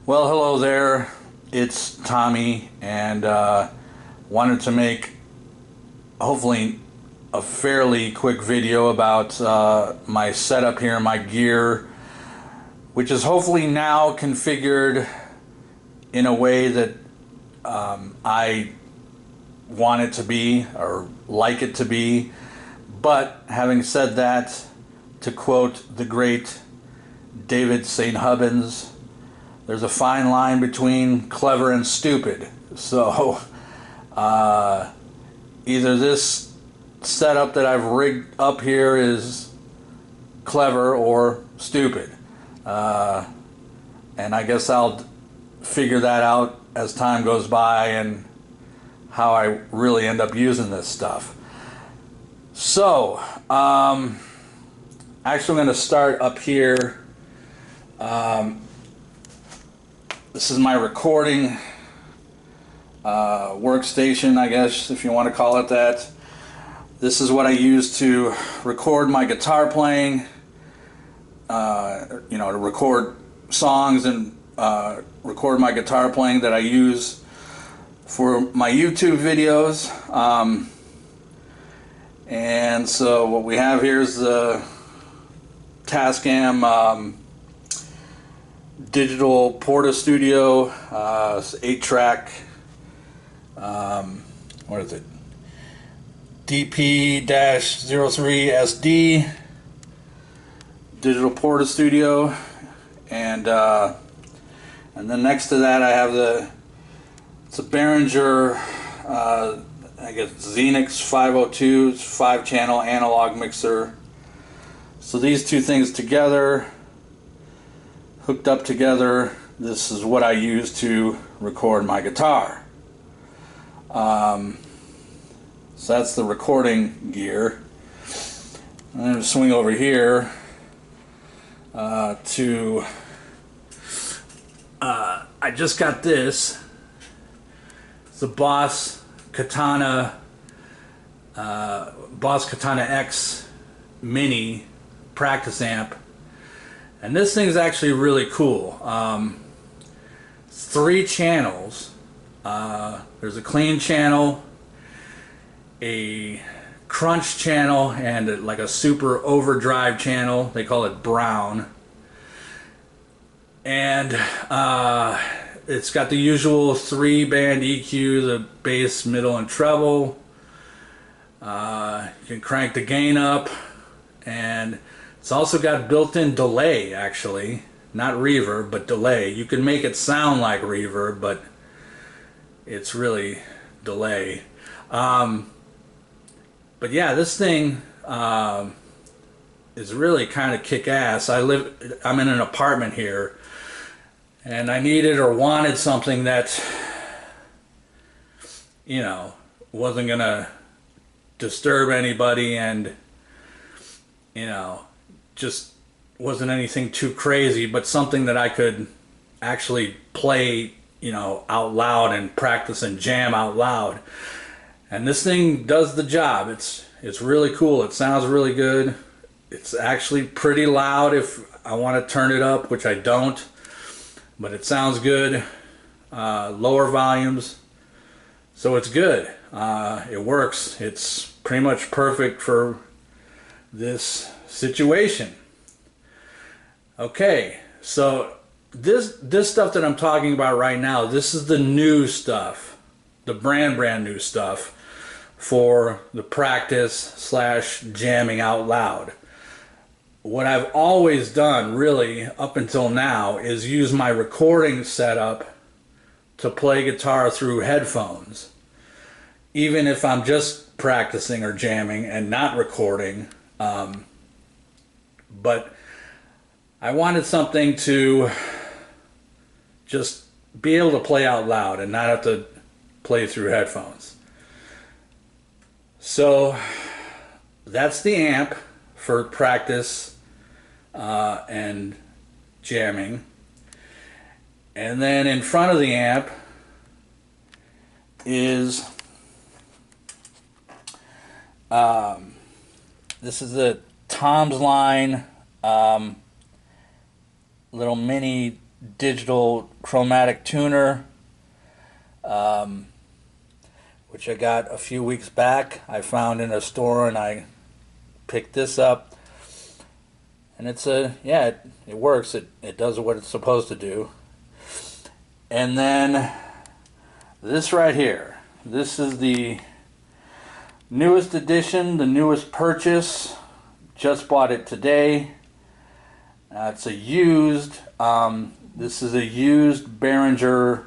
Well, hello there. It's Tommy, and wanted to make hopefully a fairly quick video about my setup here, my gear, which is hopefully now configured in a way that I want it to be or like it to be. But having said that, to quote the great David St. Hubbins, there's a fine line between clever and stupid. So either this setup that I've rigged up here is clever or stupid. And I guess I'll figure that out as time goes by and how I really end up using this stuff. So, actually I'm going to start up here. This is my recording workstation, I guess, if you want to call it that. This is what I use to record my guitar playing, to record songs and record my guitar playing that I use for my YouTube videos. And so what we have here is the Tascam digital Porta Studio 8-track, what is it, DP-03SD digital Porta Studio, and then next to that I have it's a Behringer I guess Xenix 502 5-channel analog mixer. So these two things together, hooked up together, this is what I use to record my guitar. So that's the recording gear. I'm going to swing over here I just got this. It's the Boss Katana X Mini practice amp, and this thing's actually really cool. 3 channels. There's a clean channel, a crunch channel, and like a super overdrive channel. They call it brown. And it's got the usual 3-band EQ, the bass, middle, and treble. You can crank the gain up, and it's also got built-in delay, actually. Not reverb, but delay. You can make it sound like reverb, but it's really delay. But yeah, this thing is really kind of kick-ass. I'm in an apartment here, and I needed or wanted something that, wasn't gonna disturb anybody, and just wasn't anything too crazy, but something that I could actually play out loud and practice and jam out loud. And this thing does the job. It's really cool. It sounds really good. It's actually pretty loud if I want to turn it up, which I don't, but it sounds good. Lower volumes, so it's good. It works. It's pretty much perfect for this situation. Okay, so this stuff that I'm talking about right now, this is the new stuff, the brand new stuff for the practice / jamming out loud. What I've always done, really, up until now, is use my recording setup to play guitar through headphones. Even if I'm just practicing or jamming and not recording. But I wanted something to just be able to play out loud and not have to play through headphones. So that's the amp for practice and jamming. And then in front of the amp is this is the Tom's Line little mini digital chromatic tuner, which I got a few weeks back. I found in a store and I picked this up. And it's yeah, it works. It does what it's supposed to do. And then this right here. This is the newest edition, the newest purchase. Just bought it today. It's a used, this is a used Behringer,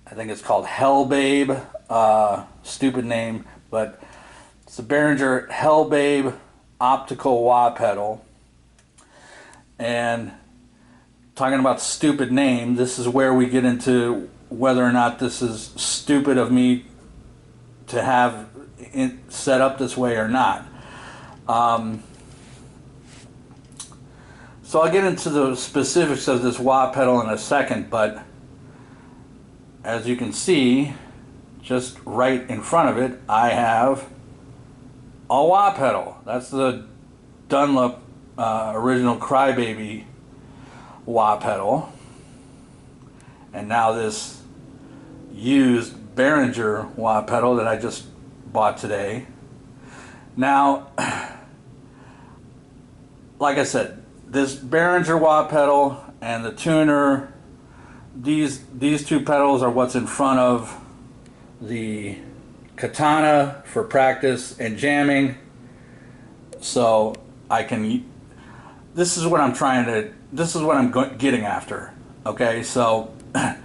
I think it's called Hellbabe. Stupid name, but it's a Behringer Hellbabe optical wah pedal. And talking about stupid name, this is where we get into whether or not this is stupid of me to have it set up this way or not. So I'll get into the specifics of this wah pedal in a second, but as you can see, just right in front of it, I have a wah pedal. That's the Dunlop original Crybaby wah pedal. And now this used Behringer wah pedal that I just bought today. Now, like I said, this Behringer wah pedal and the tuner, these two pedals are what's in front of the Katana for practice and jamming. So I can, this is what I'm getting after. Okay, so I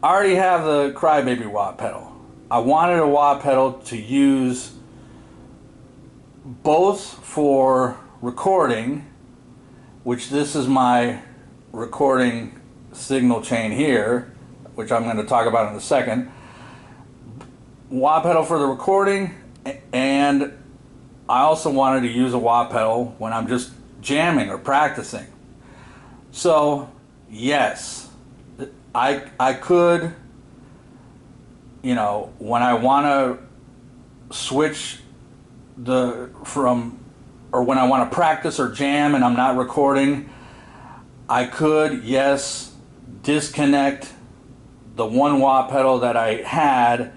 already have the Crybaby wah pedal. I wanted a wah pedal to use both for recording, which this is my recording signal chain here, which I'm going to talk about in a second. Wah pedal for the recording, and I also wanted to use a wah pedal when I'm just jamming or practicing. So yes, I could, you know, when I want to switch or when I want to practice or jam and I'm not recording, I could, yes, disconnect the one wah pedal that I had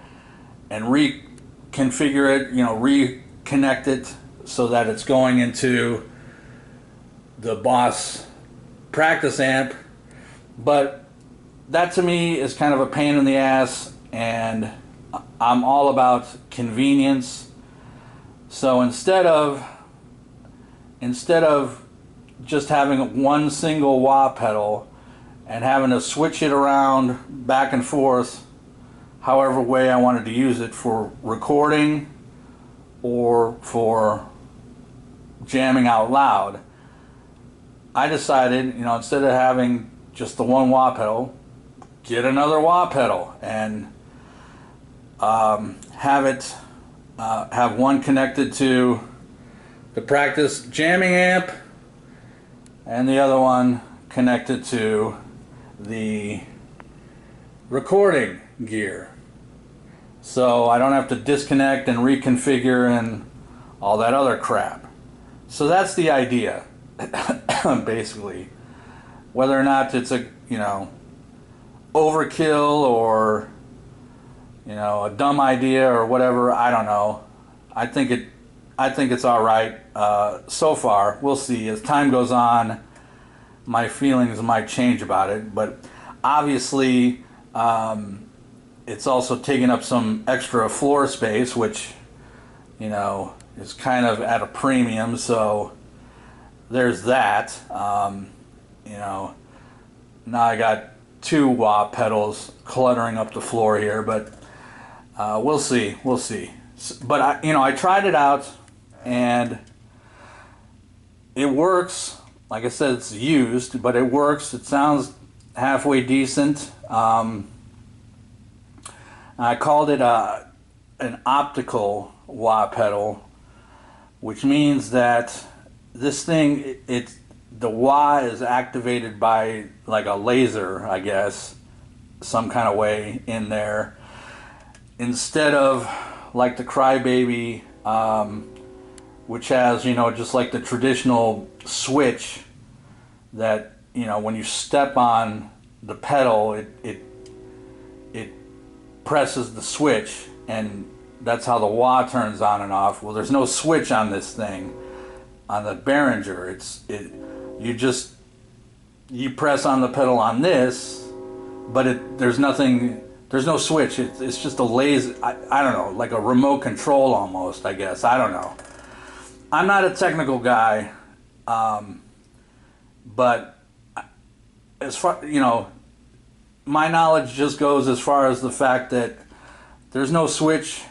and reconfigure it, you know, reconnect it so that it's going into the Boss practice amp. But that to me is kind of a pain in the ass, and I'm all about convenience. So instead of just having one single wah pedal and having to switch it around back and forth however way I wanted to use it for recording or for jamming out loud, I decided, you know, instead of having just the one wah pedal, get another wah pedal and have one connected to the practice jamming amp and the other one connected to the recording gear. So I don't have to disconnect and reconfigure and all that other crap. So that's the idea, basically. Whether or not it's a, you know, overkill or, you know, a dumb idea or whatever, I don't know. I think it's all right so far. We'll see. As time goes on, my feelings might change about it. But obviously, it's also taking up some extra floor space, which, you know, is kind of at a premium. So there's that. You know, now I got two wah pedals cluttering up the floor here, but we'll see. But I tried it out and it works. Like I said, it's used, but it works. It sounds halfway decent. I called it an optical wah pedal, which means that this thing, the wah is activated by like a laser, I guess, some kind of way in there, instead of like the Crybaby, which has, you know, just like the traditional switch that you know, when you step on the pedal, it presses the switch, and that's how the wah turns on and off. Well, there's no switch on this thing, on the Behringer. You press on the pedal on this, but there's no switch. It's just a laser. I don't know, like a remote control almost, I guess. I don't know. I'm not a technical guy, but as far, you know, my knowledge just goes as far as the fact that there's no switch.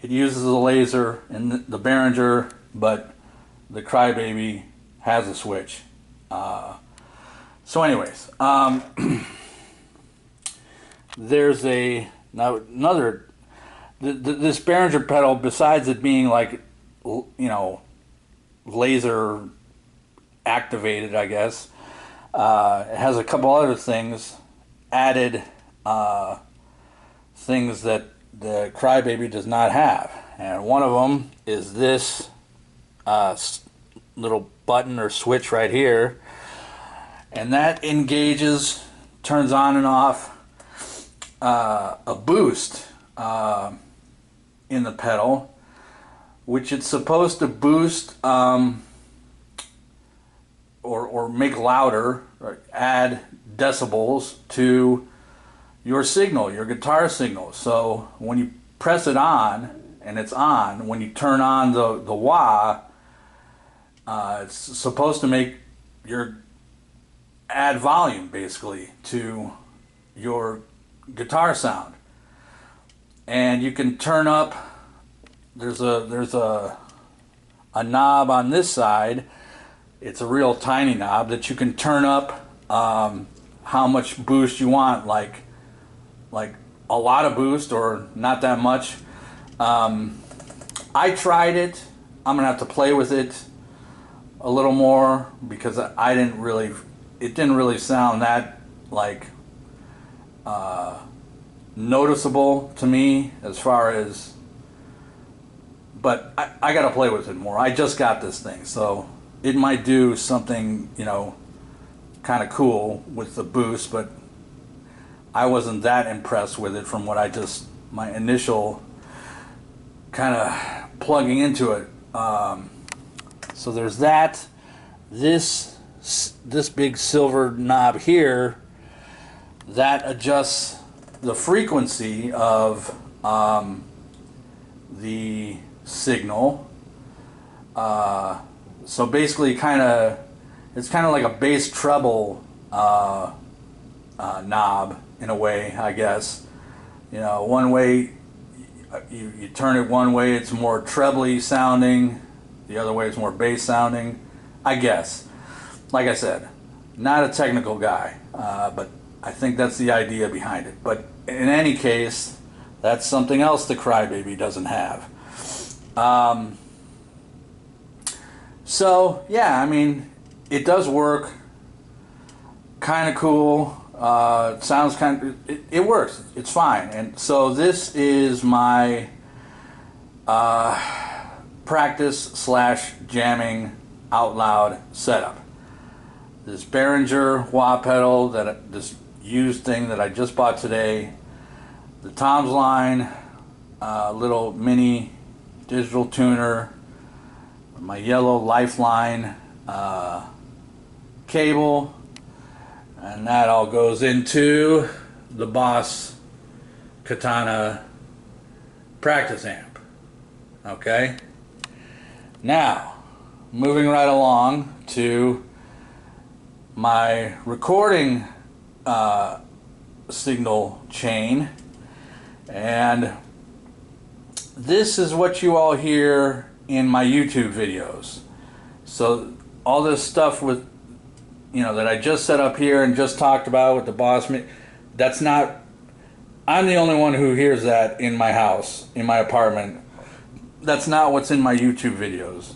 It uses a laser in the Behringer, but the Crybaby has a switch. So anyways, there's this Behringer pedal, besides it being like, you know, laser activated, I guess, it has a couple other things, added things that the Crybaby does not have. And one of them is this little button or switch right here, and that engages, turns on and off a boost in the pedal, which it's supposed to boost or make louder, or add decibels to your signal, your guitar signal. So when you press it on and it's on, when you turn on the wah, it's supposed to make add volume basically to your guitar sound. And you can turn up, there's a knob on this side. It's a real tiny knob that you can turn up how much boost you want, like a lot of boost or not that much. I tried it. I'm gonna have to play with it a little more, because it didn't really sound that like noticeable to me, as far as, but I gotta play with it more. I just got this thing, so it might do something, you know, kind of cool with the boost, but I wasn't that impressed with it from my initial kind of plugging into it. So there's that. This big silver knob here, that adjusts the frequency of the signal. So basically, it's kind of like a bass treble knob in a way, I guess. You know, one way you turn it one way, it's more trebly sounding. The other way, it's more bass sounding, I guess. Like I said, not a technical guy, but I think that's the idea behind it. But in any case, that's something else the Crybaby doesn't have. So yeah, I mean, it does work. Kind of cool. It sounds it works. It's fine. And so this is my practice / jamming out loud setup. This Behringer wah pedal, this used thing that I just bought today, the Tom's Line little mini digital tuner, my yellow Lifeline cable, and that all goes into the Boss Katana practice amp. Okay, now moving right along to my recording signal chain, and this is what you all hear in my YouTube videos. So all this stuff with, you know, that I just set up here and just talked about with the Boss, that's not, I'm the only one who hears that in my house, in my apartment. That's not what's in my YouTube videos.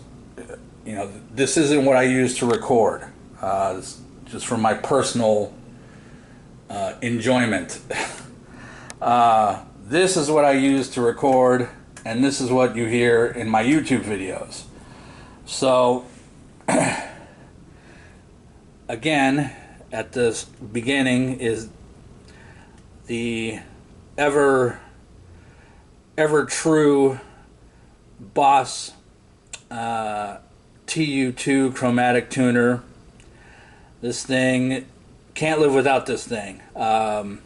You know, this isn't what I use to record. It's just for my personal enjoyment. This is what I use to record, and this is what you hear in my YouTube videos. So again, at this beginning is the ever true Boss TU2 chromatic tuner. This thing, can't live without this thing. Gotta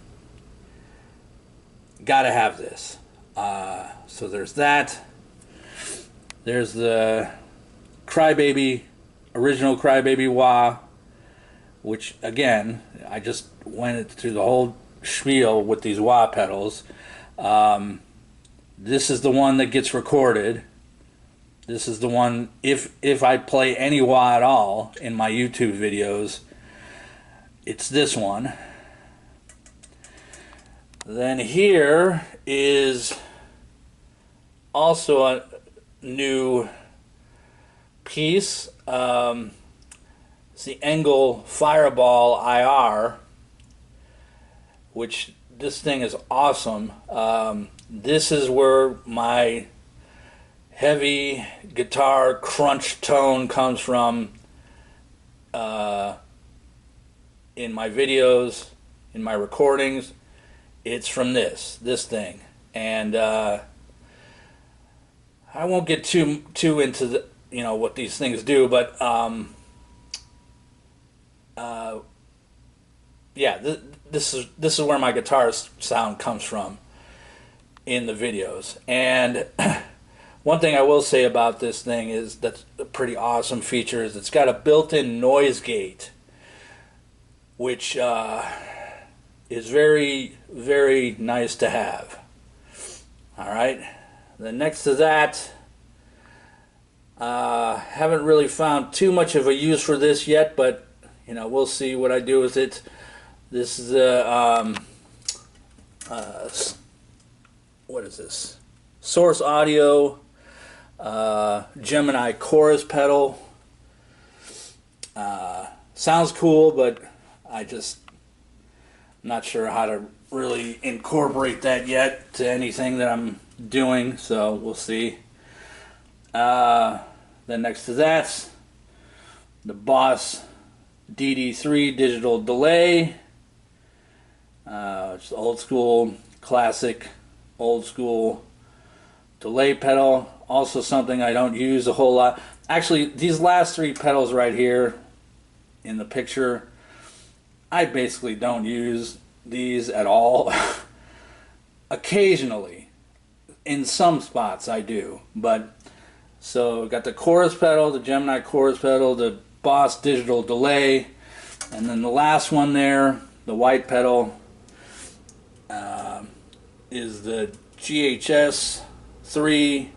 have this. So there's that. There's the Crybaby, original Crybaby wah, which again, I just went through the whole spiel with these wah pedals. This is the one that gets recorded. This is the one, if I play any wah at all in my YouTube videos, it's this one. Then here is also a new piece. It's the Engel Fireball IR, which this thing is awesome. This is where my heavy guitar crunch tone comes from in my videos, in my recordings. It's from this thing. And I won't get too into the, what these things do, but yeah, this is where my guitar sound comes from in the videos. And one thing I will say about this thing is that's a pretty awesome feature is it's got a built-in noise gate, which is very, very nice to have. All right. Then next to that, haven't really found too much of a use for this yet, but we'll see what I do with it. This is a what is this? Source Audio Gemini chorus pedal. Sounds cool, but I'm not sure how to really incorporate that yet to anything that I'm doing, so we'll see. Then next to that, the Boss DD3 digital delay. It's old school, classic, old school delay pedal. Also something I don't use a whole lot. Actually, these last three pedals right here in the picture, I basically don't use these at all. Occasionally, in some spots I do, but so got the chorus pedal, the Gemini chorus pedal, the Boss digital delay, and then the last one there, the white pedal, is the GHS 3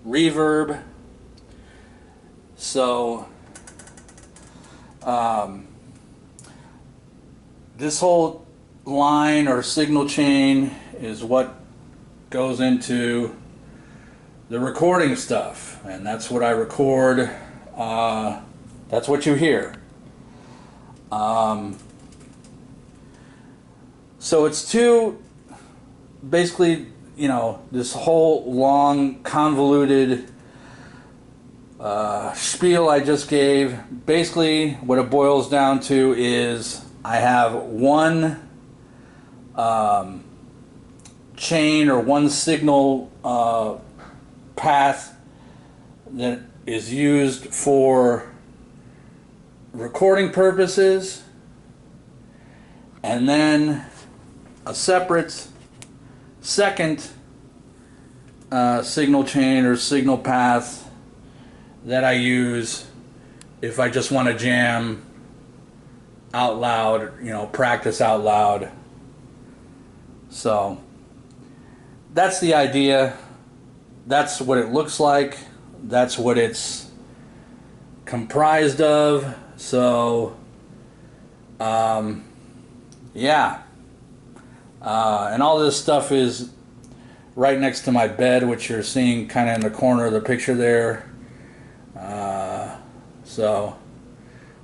reverb. So this whole line or signal chain is what goes into the recording stuff, and that's what I record. That's what you hear. So it's basically, this whole long convoluted spiel I just gave. Basically what it boils down to is I have one chain or one signal path that is used for recording purposes, and then a separate second signal chain or signal path that I use if I just want to jam out loud, practice out loud. So that's the idea. That's what it looks like. That's what it's comprised of. So yeah, and all this stuff is right next to my bed, which you're seeing kind of in the corner of the picture there. So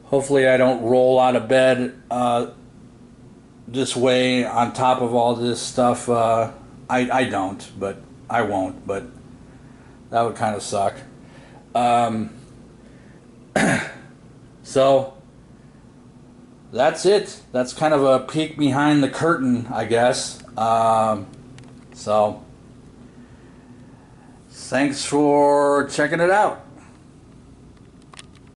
hopefully I don't roll out of bed this way on top of all this stuff. I don't, but I won't, but that would kind of suck. So that's it. That's kind of a peek behind the curtain, I guess. So thanks for checking it out.